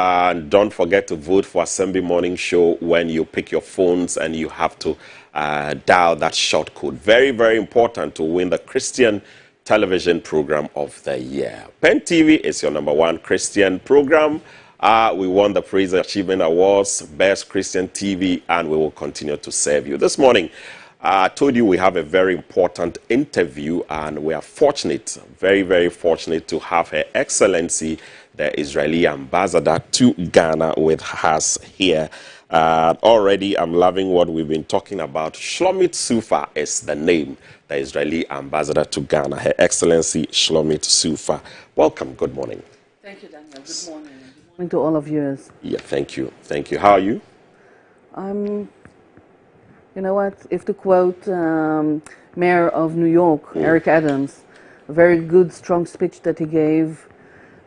And don't forget to vote for Asembi Morning Show when you pick your phones and you have to dial that short code. Very, very important to win the Christian television program of the year. Pen TV is your #1 Christian program. We won the Praise Achievement Awards, Best Christian TV, and we will continue to serve you. This morning, I told you we have a very important interview, and we are fortunate, very, very fortunate to have Her Excellency, the Israeli ambassador to Ghana, with us here. Already, I'm loving what we've been talking about. Shlomit Sufa is the name, the Israeli ambassador to Ghana. Her Excellency Shlomit Sufa. Welcome. Good morning. Thank you, Daniel. Good morning. Good morning to all of you. Yeah, thank you. Thank you. How are you? You know what? If to quote Mayor of New York, Eric Adams, a very good, strong speech that he gave,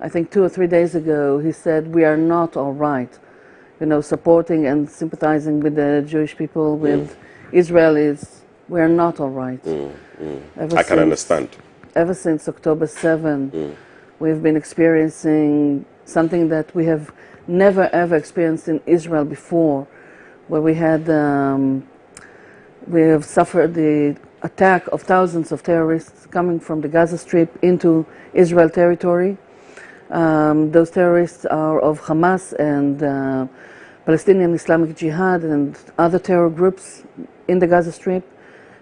I think 2 or 3 days ago, he said, "We are not all right." You know, supporting and sympathizing with the Jewish people, with Israelis, we are not all right. I can understand. Ever since October 7, we've been experiencing something that we have never ever experienced in Israel before, where we have suffered the attack of thousands of terrorists coming from the Gaza Strip into Israel territory. Those terrorists are of Hamas and Palestinian Islamic Jihad and other terror groups in the Gaza Strip,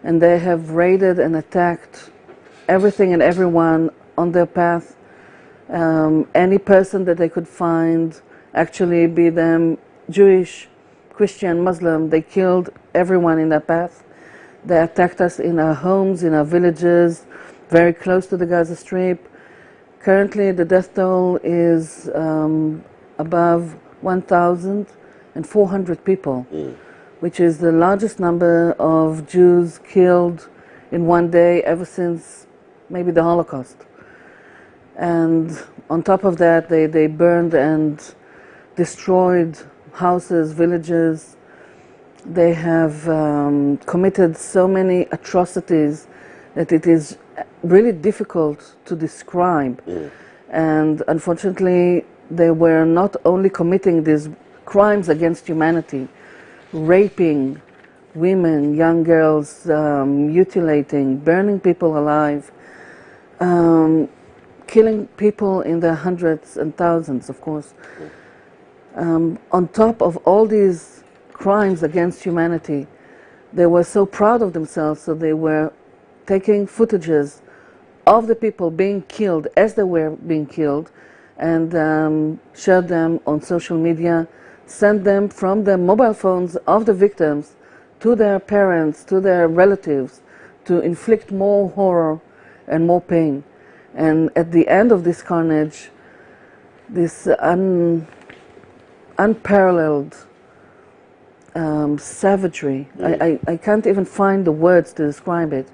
and they have raided and attacked everything and everyone on their path. Any person that they could find, actually be them Jewish, Christian, Muslim, they killed everyone in that path. They attacked us in our homes, in our villages, very close to the Gaza Strip. Currently, the death toll is above 1,400 people, which is the largest number of Jews killed in one day ever since maybe the Holocaust. And on top of that, they burned and destroyed houses, villages. They have committed so many atrocities that it is really difficult to describe. And unfortunately, they were not only committing these crimes against humanity, raping women, young girls, mutilating, burning people alive, killing people in the hundreds and thousands, of course. On top of all these crimes against humanity, they were so proud of themselves, so they were taking footages of the people being killed as they were being killed and shared them on social media, sent them from the mobile phones of the victims to their parents, to their relatives, to inflict more horror and more pain. And at the end of this carnage, this unparalleled savagery, I can't even find the words to describe it.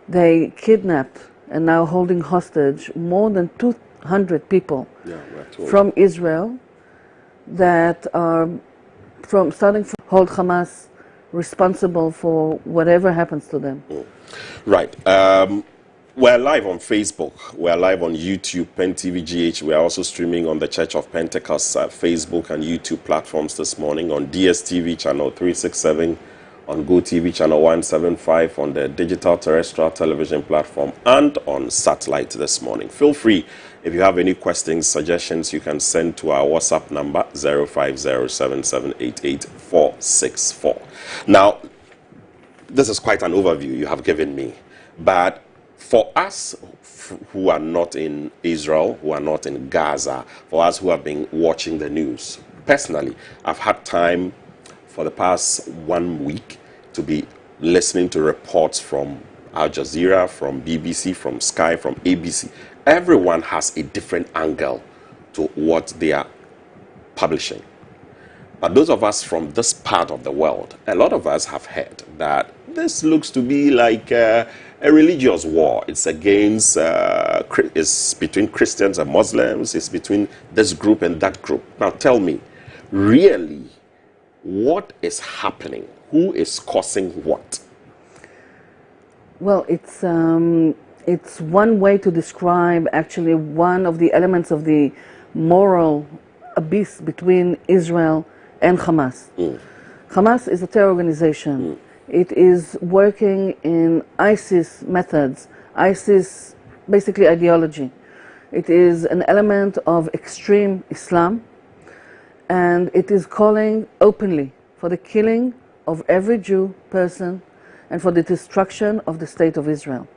They kidnapped and now holding hostage more than 200 people from Israel that are starting from hold Hamas responsible for whatever happens to them. Right. We're live on Facebook. We're live on YouTube, Pen TV GH. We are also streaming on the Church of Pentecost Facebook and YouTube platforms this morning, on DSTV channel 367, on GoTV channel 175, on the digital terrestrial television platform, and on satellite this morning. Feel free, if you have any questions, suggestions, you can send to our WhatsApp number 0507788464. Now, this is quite an overview you have given me, but for us who are not in Israel, who are not in Gaza, for us who have been watching the news, personally, I've had time for the past 1 week to be listening to reports from Al Jazeera, from BBC, from Sky, from ABC. Everyone has a different angle to what they are publishing. But those of us from this part of the world, a lot of us have heard that this looks to be like a religious war. It's against, it's between Christians and Muslims. It's between this group and that group. Now tell me, really, what is happening? Who is causing what? Well, it's one way to describe actually one of the elements of the moral abyss between Israel and Hamas. Hamas is a terror organization. It is working in ISIS methods, ISIS basically ideology. It is an element of extreme Islam, and it is calling openly for the killing of every Jew person and for the destruction of the state of Israel.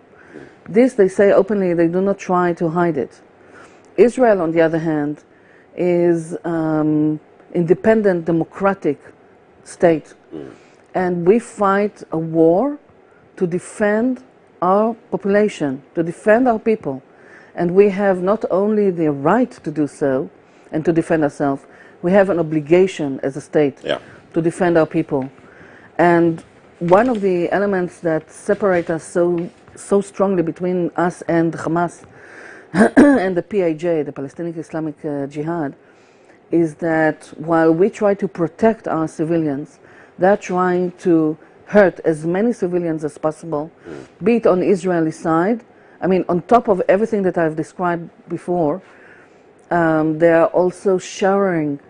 This they say openly, they do not try to hide it. Israel, on the other hand, is independent, democratic state. And we fight a war to defend our population, to defend our people. And we have not only the right to do so and to defend ourselves, we have an obligation as a state to defend our people. And one of the elements that separate us so strongly between us and Hamas and the PIJ, the Palestinian Islamic Jihad, is that while we try to protect our civilians, they're trying to hurt as many civilians as possible, be it on the Israeli side. I mean, on top of everything that I've described before, they are also showering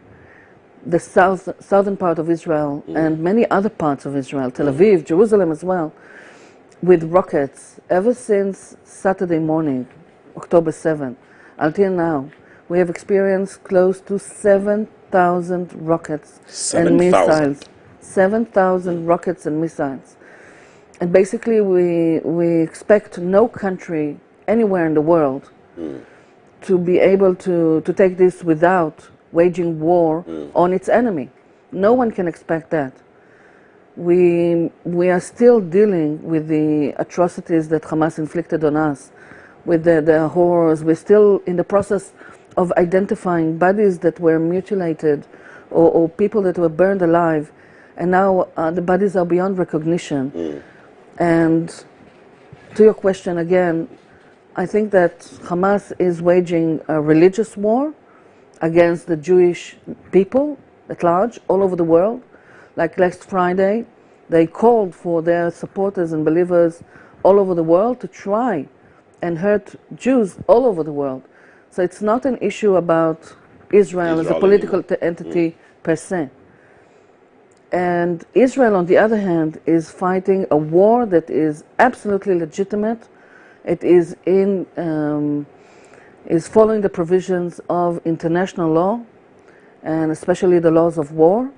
the southern part of Israel and many other parts of Israel, Tel Aviv, Jerusalem as well, with rockets. Ever since Saturday morning, October 7th, until now, we have experienced close to 7,000 rockets and missiles. 7,000 rockets and missiles. And basically we expect no country anywhere in the world to be able to take this without waging war on its enemy. No one can expect that. We are still dealing with the atrocities that Hamas inflicted on us, with the horrors. We're still in the process of identifying bodies that were mutilated or people that were burned alive, and now the bodies are beyond recognition. And to your question again, I think that Hamas is waging a religious war against the Jewish people at large, all over the world. Like last Friday, they called for their supporters and believers all over the world to try and hurt Jews all over the world. So it's not an issue about Israel as a political entity per se. And Israel, on the other hand, is fighting a war that is absolutely legitimate. It is is following the provisions of international law, and especially the laws of war,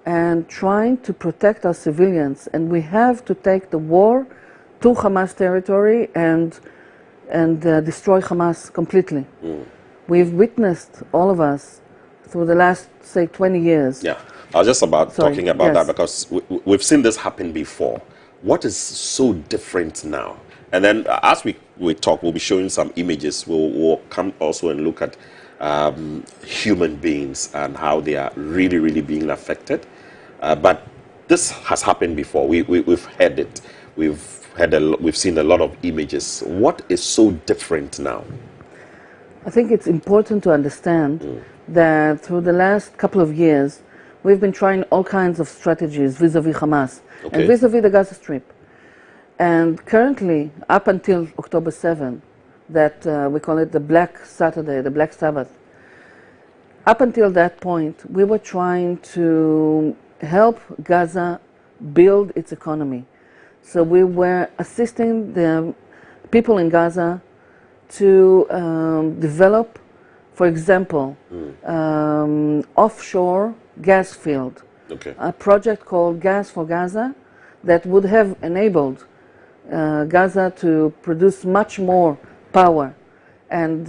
and trying to protect our civilians. And we have to take the war to Hamas territory and destroy Hamas completely. We've witnessed, all of us, through the last, say, 20 years. Yeah, I was just talking about that because we've seen this happen before. What is so different now? And then as we talk, we'll be showing some images. We'll come also and look at human beings and how they are really, really being affected. But this has happened before. We've heard it. We've seen a lot of images. What is so different now? I think it's important to understand that through the last couple of years, we've been trying all kinds of strategies vis-a-vis Hamas and vis-a-vis the Gaza Strip. And currently, up until October 7th, that we call it the Black Saturday, the Black Sabbath, up until that point, we were trying to help Gaza build its economy. So we were assisting the people in Gaza to develop, for example, offshore gas field, a project called Gas for Gaza that would have enabled Gaza to produce much more power and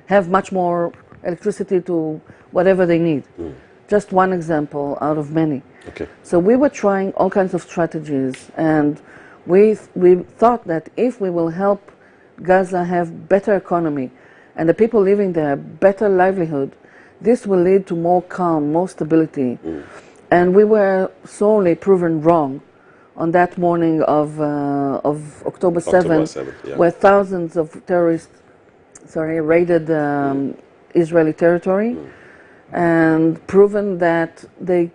have much more electricity to whatever they need. Just one example out of many. So we were trying all kinds of strategies, and we thought that if we will help Gaza have better economy and the people living there better livelihood, this will lead to more calm, more stability. And we were sorely proven wrong on that morning of October 7th, where thousands of terrorists raided Israeli territory and proven that they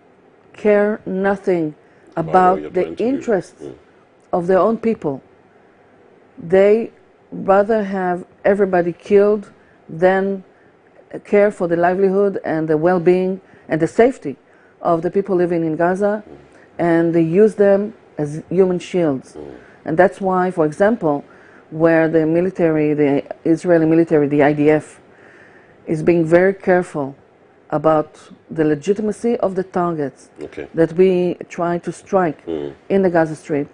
care nothing about the interests of their own people. They rather have everybody killed than care for the livelihood and the well-being and the safety of the people living in Gaza, and they use them as human shields. And that's why, for example, where the military, the Israeli military, the IDF, is being very careful about the legitimacy of the targets that we try to strike in the Gaza Strip,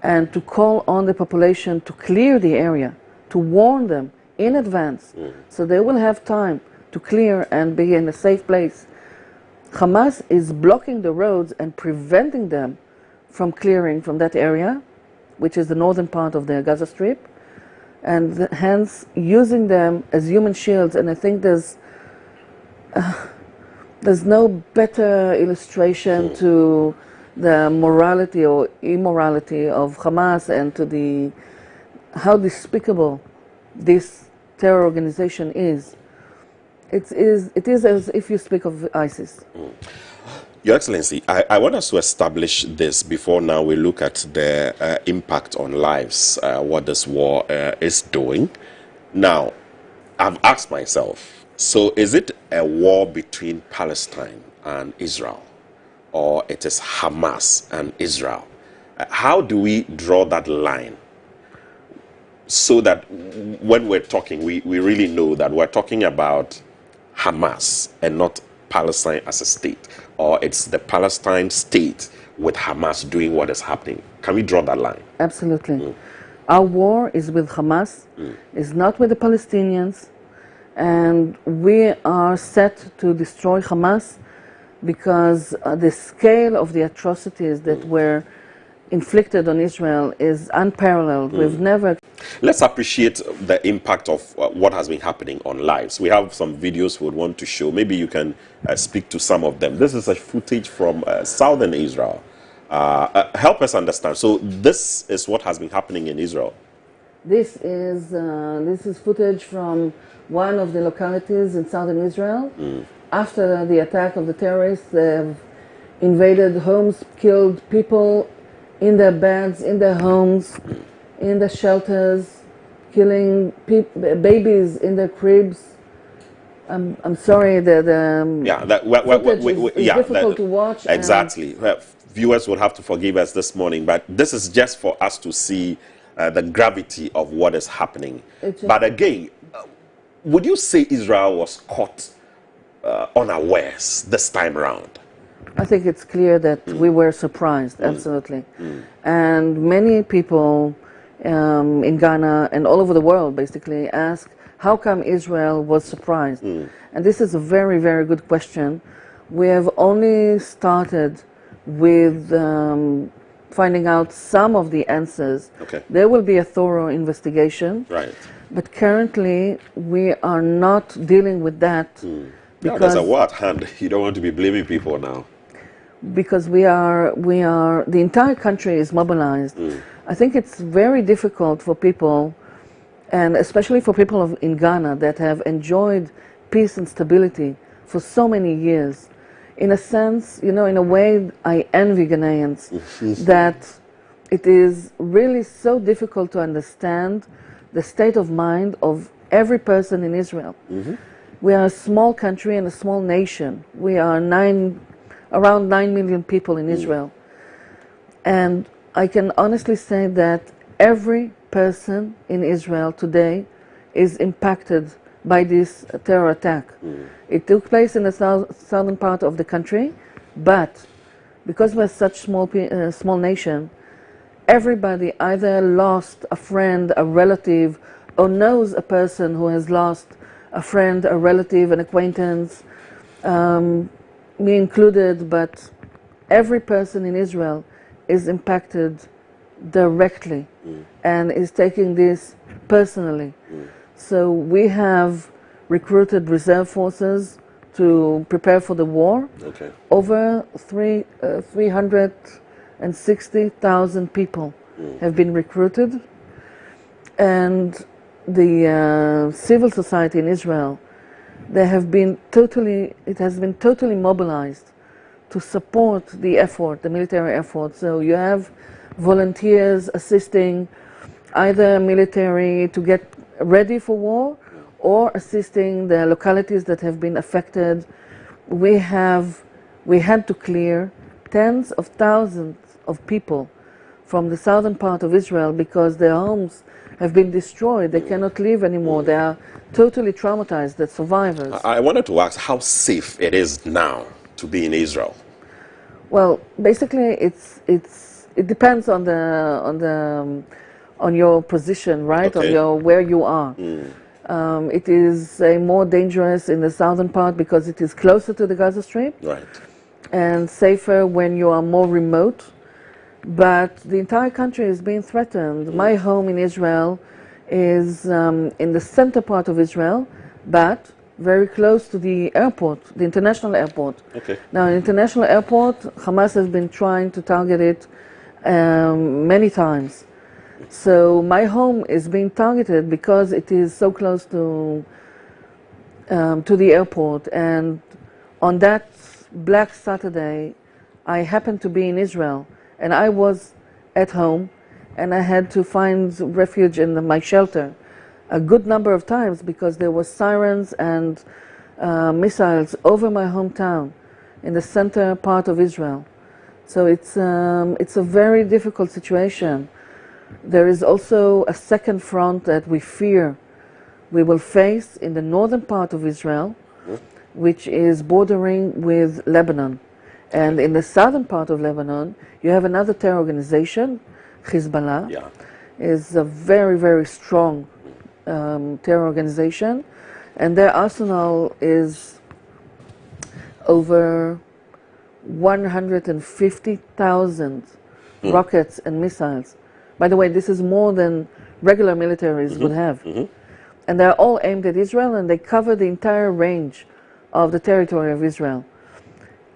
and to call on the population to clear the area, to warn them in advance, so they will have time to clear and be in a safe place. Hamas is blocking the roads and preventing them from clearing from that area, which is the northern part of the Gaza Strip, and hence using them as human shields. And I think there's no better illustration to the morality or immorality of Hamas, and to how despicable this terror organization is. It is as if you speak of ISIS. Your Excellency, I want us to establish this before now we look at the impact on lives, what this war is doing. Now, I've asked myself, so is it a war between Palestine and Israel, or it is Hamas and Israel? How do we draw that line so that when we're talking, we really know that we're talking about Hamas and not Palestine as a state, or it's the Palestine state with Hamas doing what is happening? Can we draw that line? Absolutely. Our war is with Hamas, is not with the Palestinians, and we are set to destroy Hamas because the scale of the atrocities that were inflicted on Israel is unparalleled. We've never... Let's appreciate the impact of what has been happening on lives. We have some videos we would want to show. Maybe you can speak to some of them. This is a footage from southern Israel. Help us understand. So this is what has been happening in Israel. This is footage from one of the localities in southern Israel. After the attack of the terrorists, they've invaded homes, killed people in their beds, in their homes, in the shelters, killing babies in their cribs. I'm sorry that it's difficult to watch. Exactly. Viewers will have to forgive us this morning, but this is just for us to see the gravity of what is happening. But again, would you say Israel was caught unawares this time around? I think it's clear that we were surprised, absolutely. And many people in Ghana and all over the world basically ask, how come Israel was surprised? And this is a very, very good question. We have only started with finding out some of the answers. There will be a thorough investigation. But currently, we are not dealing with that. Because there's a war at hand. You don't want to be blaming people now. Because the entire country is mobilized. I think it's very difficult for people, and especially for people in Ghana that have enjoyed peace and stability for so many years. In a sense, in a way, I envy Ghanaians that it is really so difficult to understand the state of mind of every person in Israel. We are a small country and a small nation. We are around 9 million people in Israel. And I can honestly say that every person in Israel today is impacted by this terror attack. It took place in the southern part of the country, but because we're such a small nation, everybody either lost a friend, a relative, or knows a person who has lost a friend, a relative, an acquaintance, me included, but every person in Israel is impacted directly and is taking this personally. So we have recruited reserve forces to prepare for the war. Over 360,000 people have been recruited, and the civil society in Israel, it has been totally mobilized to support the effort, the military effort. So you have volunteers assisting either military to get ready for war, or assisting the localities that have been affected. We had to clear tens of thousands of people from the southern part of Israel because their homes have been destroyed. They cannot live anymore. They are totally traumatized, the survivors. I wanted to ask how safe it is now to be in Israel. Well, basically, it depends on your position, right? Okay. On where you are. It is more dangerous in the southern part because it is closer to the Gaza Strip, Right. and safer when you are more remote. But the entire country is being threatened. My home in Israel is in the center part of Israel, but very close to the airport, the international airport. Okay. Now, the international airport, Hamas has been trying to target it many times. So my home is being targeted because it is so close to the airport. And on that Black Saturday, I happened to be in Israel, and I was at home, and I had to find refuge in my shelter a good number of times because there were sirens and missiles over my hometown in the center part of Israel. So it's a very difficult situation. There is also a second front that we fear we will face in the northern part of Israel, which is bordering with Lebanon. And in the southern part of Lebanon, you have another terror organization, Hezbollah. Yeah. Is a very, very strong terror organization, and their arsenal is over 150,000 rockets and missiles. By the way, this is more than regular militaries would have. And they're all aimed at Israel, and they cover the entire range of the territory of Israel.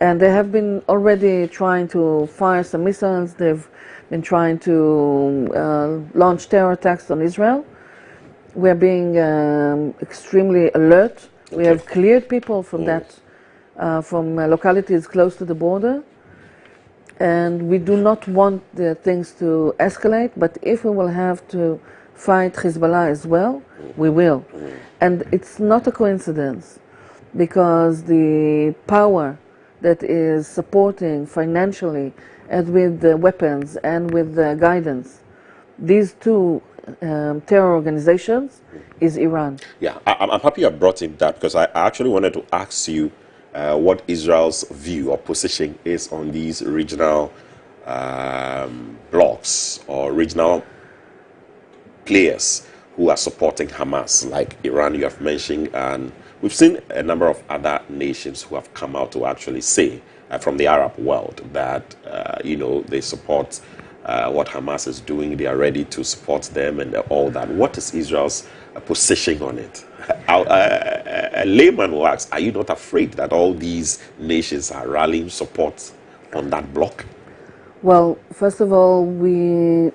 And they have been already trying to fire some missiles. They've been trying to launch terror attacks on Israel. We're being extremely alert. We have cleared people from from localities close to the border. And we do not want the things to escalate, but if we will have to fight Hezbollah as well, we will. And it's not a coincidence, because the power that is supporting financially and with the weapons and with the guidance these two terror organizations is Iran. Yeah, I'm happy you brought in that, because I actually wanted to ask you what Israel's view or position is on these regional blocs or regional players who are supporting Hamas, like Iran you have mentioned, and we've seen a number of other nations who have come out to actually say from the Arab world that they support what Hamas is doing. They are ready to support them and all that. What is Israel's position on it? A layman will ask, are you not afraid that all these nations are rallying support on that bloc? Well, first of all, we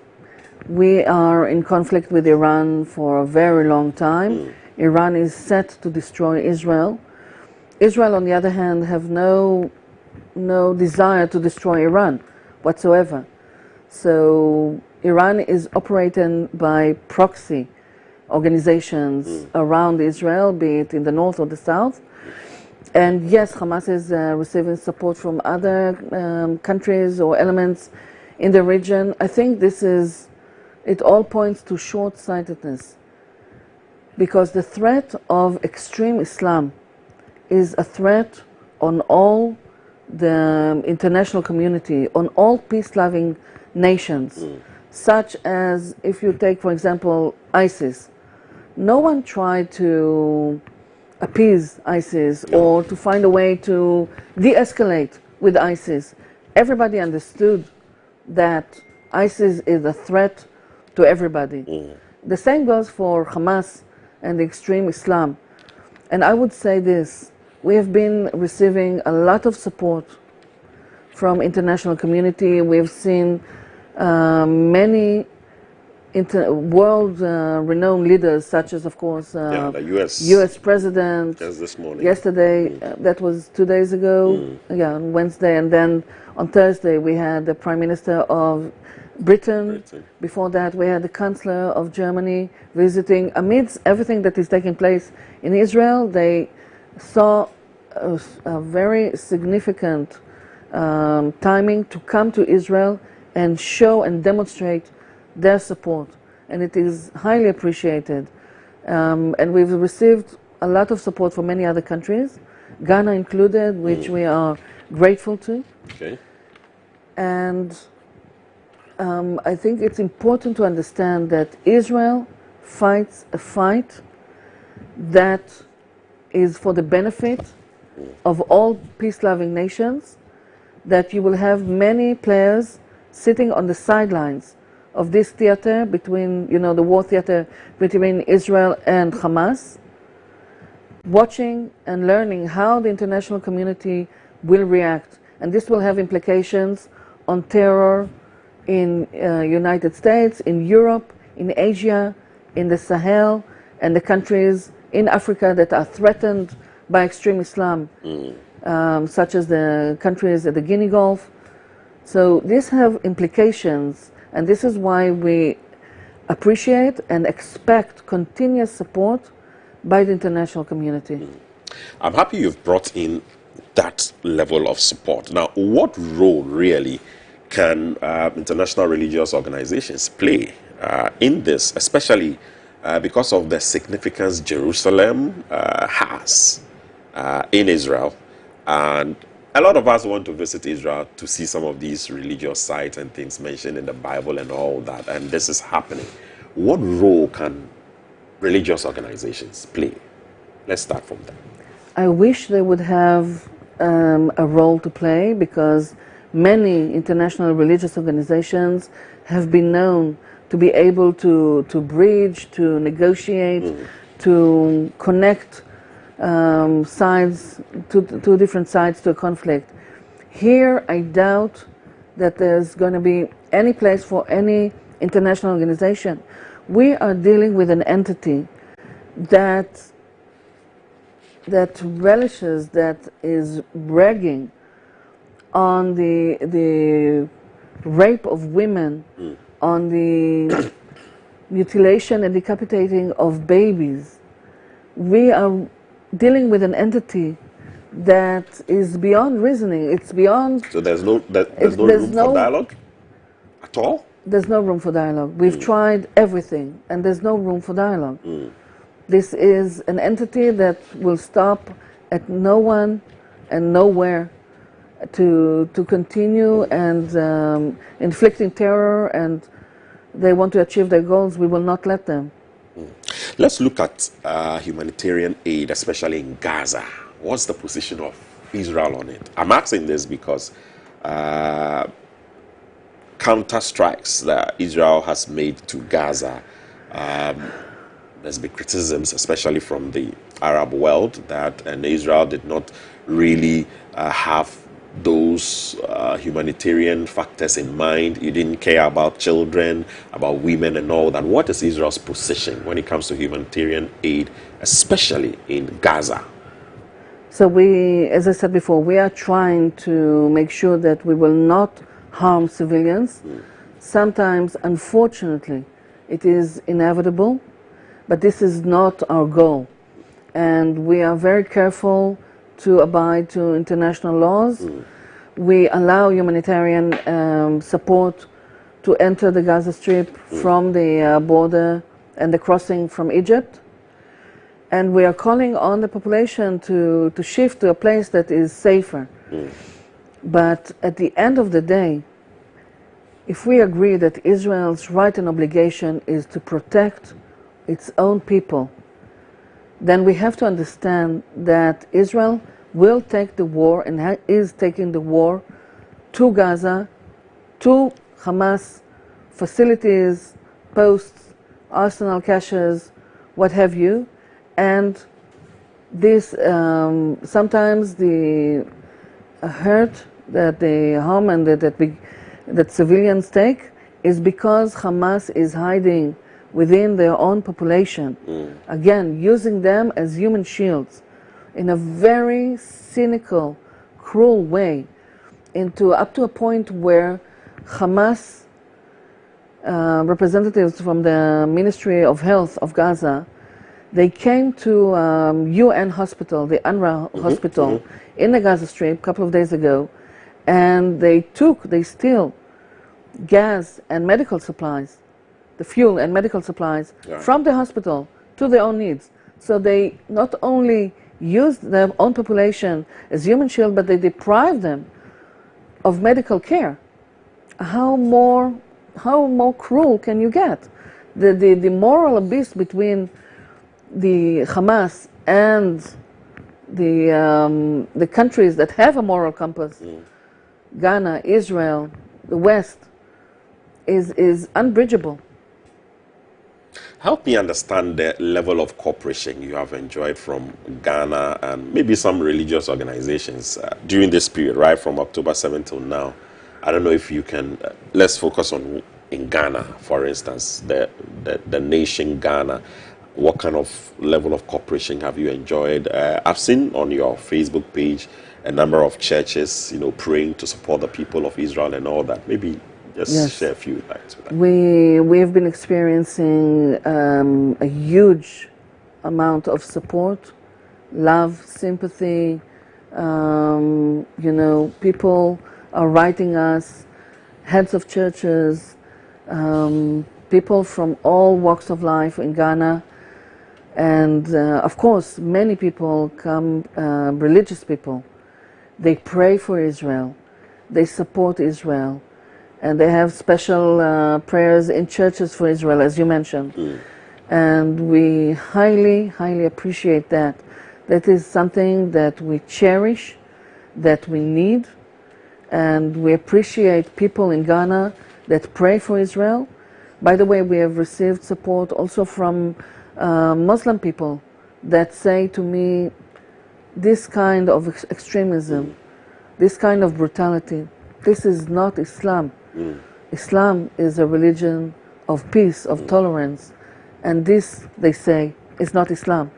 are in conflict with Iran for a very long time. Iran is set to destroy Israel. Israel, on the other hand, have no desire to destroy Iran whatsoever. So Iran is operating by proxy organizations around Israel, be it in the north or the south. And yes, Hamas is receiving support from other countries or elements in the region. I think it all points to short-sightedness, because the threat of extreme Islam is a threat on all the international community, on all peace-loving nations, such as, if you take, for example, ISIS. No one tried to appease ISIS or to find a way to de-escalate with ISIS. Everybody understood that ISIS is a threat to everybody. The same goes for Hamas and the extreme Islam. And I would say this: we have been receiving a lot of support from international community. We've seen many world-renowned leaders, such as, of course, the U.S. President. Just this morning. Yesterday, that was 2 days ago, yeah, on Wednesday, and then on Thursday we had the Prime Minister of Britain. Before that, we had the Chancellor of Germany visiting. Amidst everything that is taking place in Israel, they saw a very significant timing to come to Israel and show and demonstrate their support, and it is highly appreciated. And we've received a lot of support from many other countries, Ghana included, which we are grateful to. Okay. And I think it's important to understand that Israel fights a fight that is for the benefit of all peace-loving nations, that you will have many players sitting on the sidelines of this theater between, the war theater between Israel and Hamas, watching and learning how the international community will react. And this will have implications on terror in United States, in Europe, in Asia, in the Sahel, and the countries in Africa that are threatened by extreme Islam, such as the countries at the Guinea Gulf. So these have implications, and this is why we appreciate and expect continuous support by the international community. I'm happy you've brought in that level of support. Now, what role really can international religious organizations play in this, especially because of the significance Jerusalem has in Israel? And a lot of us want to visit Israel to see some of these religious sites and things mentioned in the Bible and all that, and this is happening. What role can religious organizations play? Let's start from that. I wish they would have a role to play, because many international religious organizations have been known to be able to bridge, to negotiate, to connect sides, two different sides to a conflict. Here, I doubt that there's going to be any place for any international organization. We are dealing with an entity that relishes, that is bragging on the rape of women, on the mutilation and decapitating of babies. We are dealing with an entity that is beyond reasoning. It's beyond... So there's no room for dialogue at all? There's no room for dialogue. We've tried everything, and there's no room for dialogue. This is an entity that will stop at no one and nowhere to continue and inflicting terror, and they want to achieve their goals. We will not let them. Let's look at humanitarian aid, especially in Gaza. What's the position of Israel on it? I'm asking this because counter-strikes that Israel has made to Gaza, there's been criticisms, especially from the Arab world, that Israel did not really have those humanitarian factors in mind. You didn't care about children, about women and all that. What is Israel's position when it comes to humanitarian aid, especially in Gaza? So we, as I said before, we are trying to make sure that we will not harm civilians. Sometimes, unfortunately, it is inevitable, but this is not our goal. And we are very careful to abide to international laws. We allow humanitarian support to enter the Gaza Strip from the border and the crossing from Egypt. And we are calling on the population to shift to a place that is safer. But at the end of the day, if we agree that Israel's right and obligation is to protect its own people, then we have to understand that Israel will take the war and is taking the war to Gaza, to Hamas facilities, posts, arsenal caches, what have you. And this, sometimes the hurt, that the harm and that civilians take is because Hamas is hiding within their own population, again, using them as human shields in a very cynical, cruel way, up to a point where Hamas representatives from the Ministry of Health of Gaza, they came to UN hospital, the UNRWA hospital in the Gaza Strip a couple of days ago, and they steal gas and medical supplies, the fuel and medical supplies from the hospital to their own needs. So they not only used their own population as human shield, but they deprived them of medical care. How more cruel can you get? The moral abyss between the Hamas and the countries that have a moral compass, Ghana, Israel, the West, is unbridgeable. Help me understand the level of cooperation you have enjoyed from Ghana and maybe some religious organizations during this period, right from October 7th till now. I don't know if you can, let's focus on in Ghana, for instance, the nation Ghana. What kind of level of cooperation have you enjoyed? I've seen on your Facebook page a number of churches, praying to support the people of Israel and all that. Maybe just share a few lines with that. We have been experiencing a huge amount of support, love, sympathy. People are writing us, heads of churches, people from all walks of life in Ghana. And of course, many people come, religious people. They pray for Israel. They support Israel. And they have special prayers in churches for Israel, as you mentioned. And we highly, highly appreciate that. That is something that we cherish, that we need. And we appreciate people in Ghana that pray for Israel. By the way, we have received support also from Muslim people that say to me, this kind of extremism, this kind of brutality, this is not Islam. Islam is a religion of peace, of tolerance, and this, they say, is not Islam.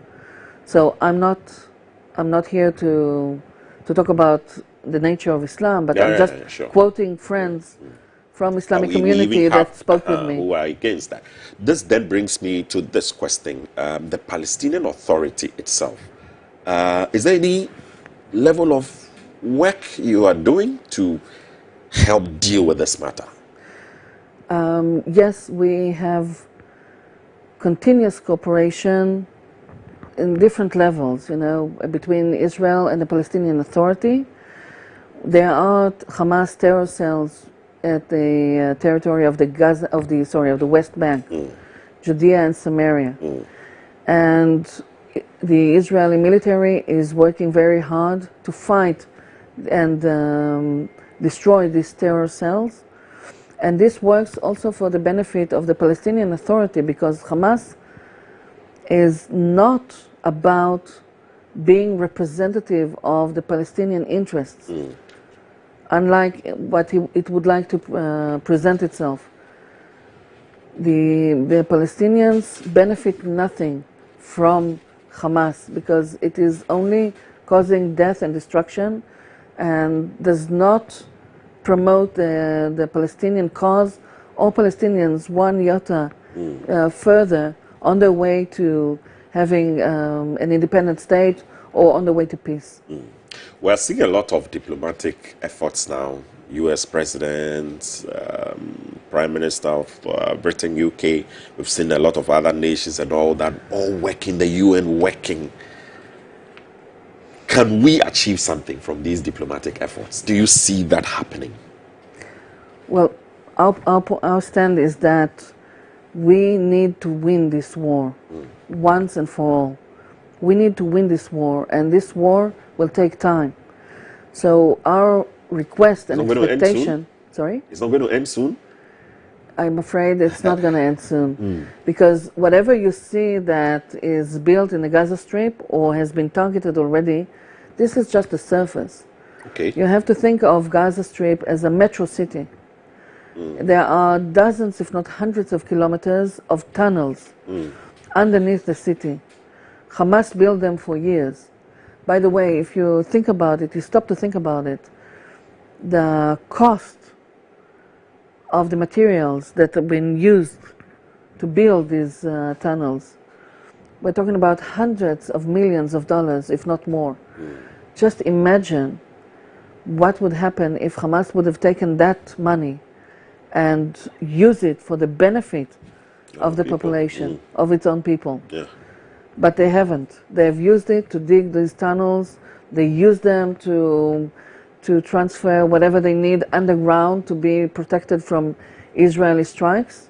So I'm not here to talk about the nature of Islam, but I'm just quoting friends from Islamic community that spoke with me. Who are against that. This then brings me to this question. The Palestinian Authority itself, is there any level of work you are doing to help deal with this matter? Yes, we have continuous cooperation in different levels, between Israel and the Palestinian Authority. There are Hamas terror cells at the territory of the West Bank, Judea and Samaria. And the Israeli military is working very hard to fight and destroy these terror cells. And this works also for the benefit of the Palestinian Authority, because Hamas is not about being representative of the Palestinian interests, unlike what it would like to present itself. The Palestinians benefit nothing from Hamas, because it is only causing death and destruction and does not promote the Palestinian cause or Palestinians one iota further on their way to having an independent state or on the way to peace. We're seeing a lot of diplomatic efforts now. U.S. President, Prime Minister of Britain, UK. We've seen a lot of other nations and all that, all working, the UN working. Can we achieve something from these diplomatic efforts? Do you see that happening? Well, our stand is that we need to win this war once and for all. We need to win this war, and this war will take time. So our request and expectation... Sorry? It's not going to end soon? I'm afraid it's not going to end soon. Because whatever you see that is built in the Gaza Strip or has been targeted already, this is just the surface. Okay. You have to think of Gaza Strip as a metro city. There are dozens, if not hundreds of kilometers of tunnels underneath the city. Hamas built them for years. By the way, if you think about it, you stop to think about it, the cost of the materials that have been used to build these tunnels, we're talking about hundreds of millions of dollars, if not more. Just imagine what would happen if Hamas would have taken that money and used it for the benefit of the population, of its own people. Yeah. But they haven't. They've used it to dig these tunnels. They use them to transfer whatever they need underground to be protected from Israeli strikes.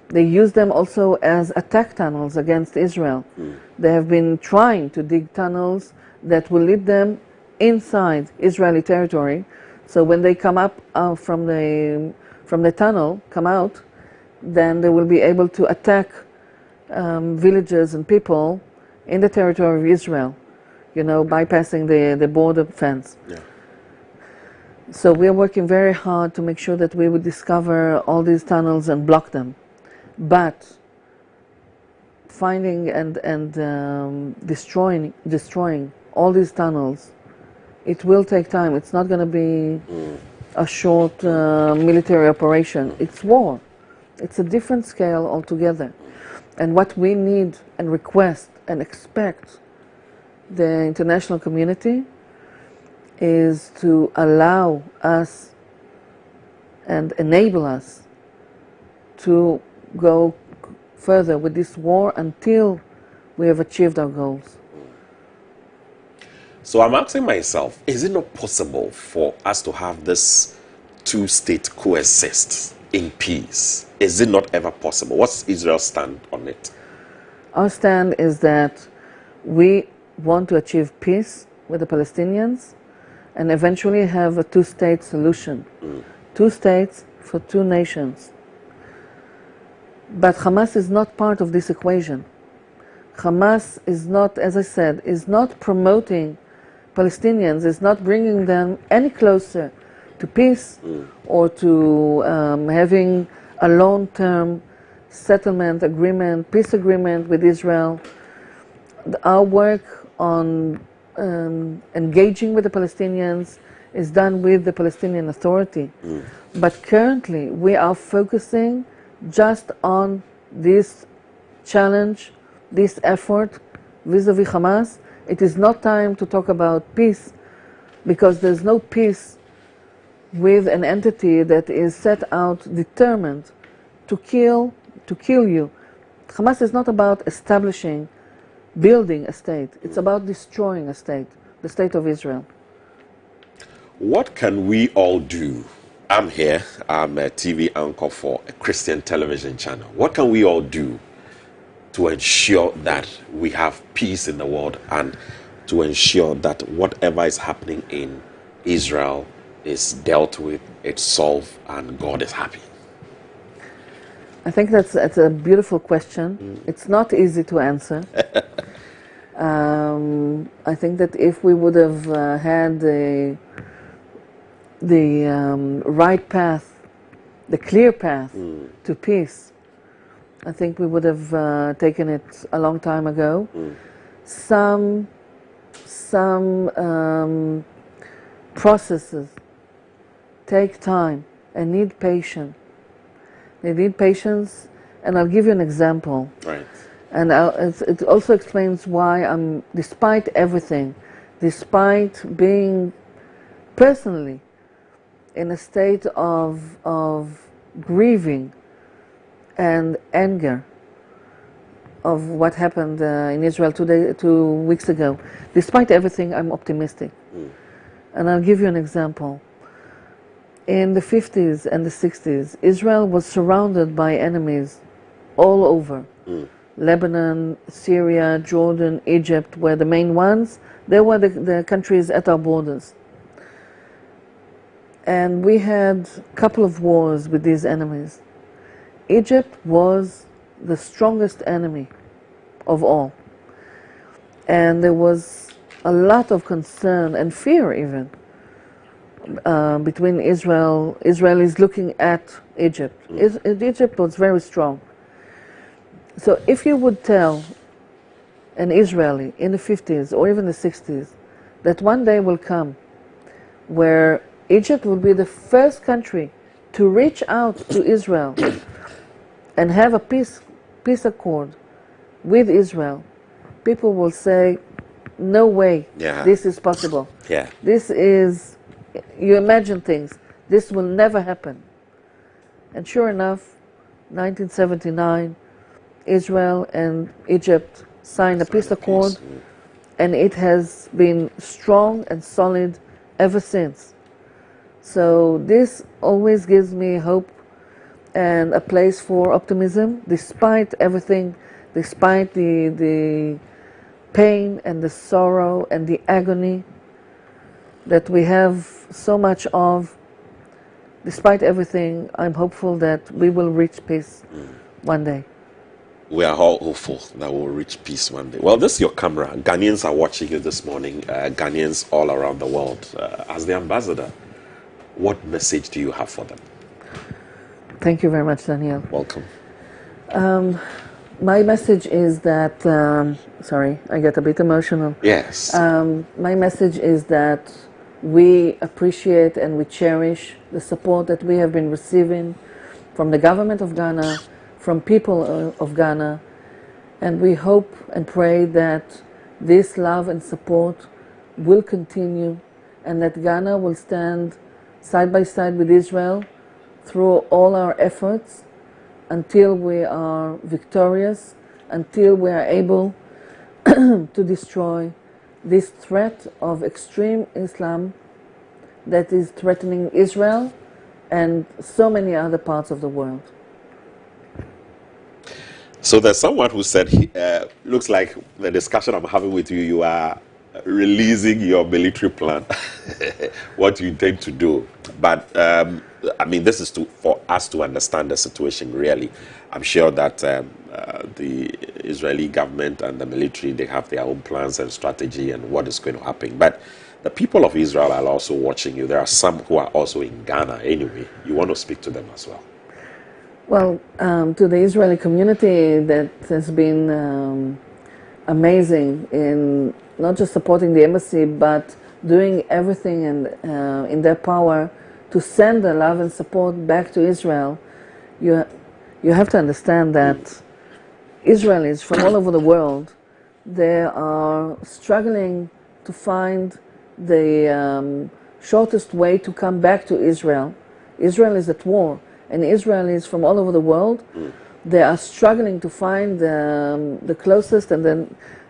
They use them also as attack tunnels against Israel. They have been trying to dig tunnels that will lead them inside Israeli territory. So when they come up from the tunnel, come out, then they will be able to attack villages and people in the territory of Israel, you know, bypassing the border fence. Yeah. So we are working very hard to make sure that we would discover all these tunnels and block them. But finding and destroying all these tunnels, it will take time. It's not going to be a short military operation. It's war. It's a different scale altogether. And what we need and request and expect the international community is to allow us and enable us to go further with this war until we have achieved our goals. So I'm asking myself, is it not possible for us to have this two-state coexist in peace? Is it not ever possible? What's Israel's stand on it? Our stand is that we want to achieve peace with the Palestinians and eventually have a two-state solution. 2 states for 2 nations. But Hamas is not part of this equation. Hamas is not, as I said, is not promoting Palestinians, is not bringing them any closer to peace or to having a long-term settlement agreement, peace agreement with Israel. Our work on engaging with the Palestinians is done with the Palestinian Authority. But currently we are focusing just on this challenge, this effort vis-a-vis Hamas. It is not time to talk about peace because there's no peace with an entity that is set out determined to kill you. Hamas is not about establishing, building a state. It's about destroying a state, the state of Israel. What can we all do? I'm here, I'm a TV anchor for a Christian television channel. What can we all do to ensure that we have peace in the world and to ensure that whatever is happening in Israel is dealt with, it's solved, and God is happy? I think that's a beautiful question. It's not easy to answer. I think that if we would have had the right path, the clear path to peace, I think we would have taken it a long time ago. Some processes take time and need patience. They need patience, and I'll give you an example. Right. And it also explains why I'm, despite everything, despite being personally in a state of grieving and anger of what happened in Israel 2 weeks ago, despite everything, I'm optimistic. And I'll give you an example. In the 50s and the 60s, Israel was surrounded by enemies all over. Lebanon, Syria, Jordan, Egypt were the main ones. They were the countries at our borders. And we had a couple of wars with these enemies. Egypt was the strongest enemy of all. And there was a lot of concern and fear even between Israel. Israel is looking at Egypt. Egypt was very strong. So if you would tell an Israeli in the 50s or even the 60s that one day will come where Egypt will be the first country to reach out to Israel and have a peace accord with Israel, people will say, no way, this is possible. Yeah. This is, you imagine things, this will never happen. And sure enough, 1979, Israel and Egypt signed a peace accord, and it has been strong and solid ever since. So this always gives me hope and a place for optimism, despite everything, despite the pain and the sorrow and the agony that we have so much of. Despite everything, I'm hopeful that we will reach peace one day. We are all hopeful that we'll reach peace one day. Well, this is your camera. Ghanaians are watching you this morning, Ghanaians all around the world. As the ambassador, what message do you have for them? Thank you very much, Daniel. Welcome. My message is that, sorry, I get a bit emotional. Yes. My message is that we appreciate and we cherish the support that we have been receiving from the government of Ghana, from people of Ghana, and we hope and pray that this love and support will continue and that Ghana will stand side by side with Israel through all our efforts until we are victorious, until we are able to destroy this threat of extreme Islam that is threatening Israel and so many other parts of the world. So there's someone who said, looks like the discussion I'm having with you, you are releasing your military plan, what you intend to do. But, I mean, this is for us to understand the situation, really. I'm sure that the Israeli government and the military, they have their own plans and strategy and what is going to happen. But the people of Israel are also watching you. There are some who are also in Ghana anyway. You want to speak to them as well? Well, to the Israeli community that has been amazing in not just supporting the embassy, but doing everything in their power to send the love and support back to Israel. You have to understand that Israelis from all over the world, they are struggling to find the shortest way to come back to Israel. Israel is at war, and Israelis from all over the world, they are struggling to find the closest and the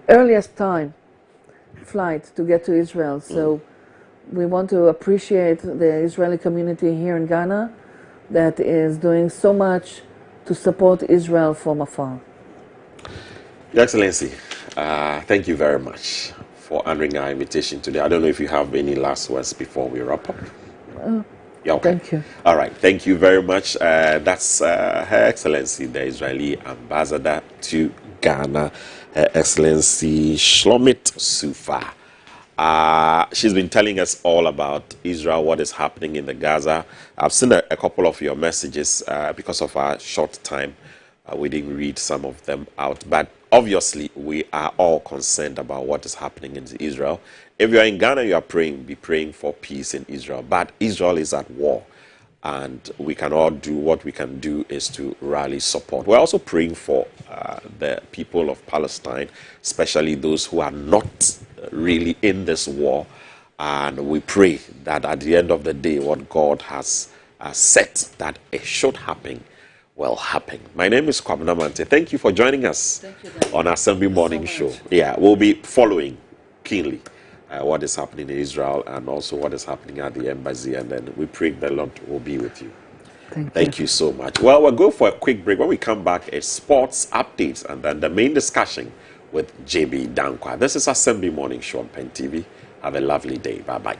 earliest time flight to get to Israel. So we want to appreciate the Israeli community here in Ghana that is doing so much to support Israel from afar. Your Excellency, thank you very much for honoring our invitation today. I don't know if you have any last words before we wrap up. Yeah, okay. Thank you. All right, thank you very much. That's Her Excellency, the Israeli ambassador to Ghana, Her Excellency Shlomit Sufa. She's been telling us all about Israel, what is happening in the Gaza. I've seen a couple of your messages because of our short time. We didn't read some of them out, but obviously we are all concerned about what is happening in Israel. If you are in Ghana, you are praying, be praying for peace in Israel. But Israel is at war, and we can all do what we can do is to rally support. We're also praying for the people of Palestine, especially those who are not really in this war. And we pray that at the end of the day, what God has set that it should happen will happen. My name is Kwabena Mante. Thank you for joining us on Asembi Morning Show. Yeah, we'll be following keenly what is happening in Israel and also what is happening at the embassy, and then we pray the Lord will be with you. Thank you so much. Well, we'll go for a quick break. When we come back, it's sports updates and then the main discussion with JB Dankwa. This is Asembi Morning Show on Pen TV. Have a lovely day. Bye-bye.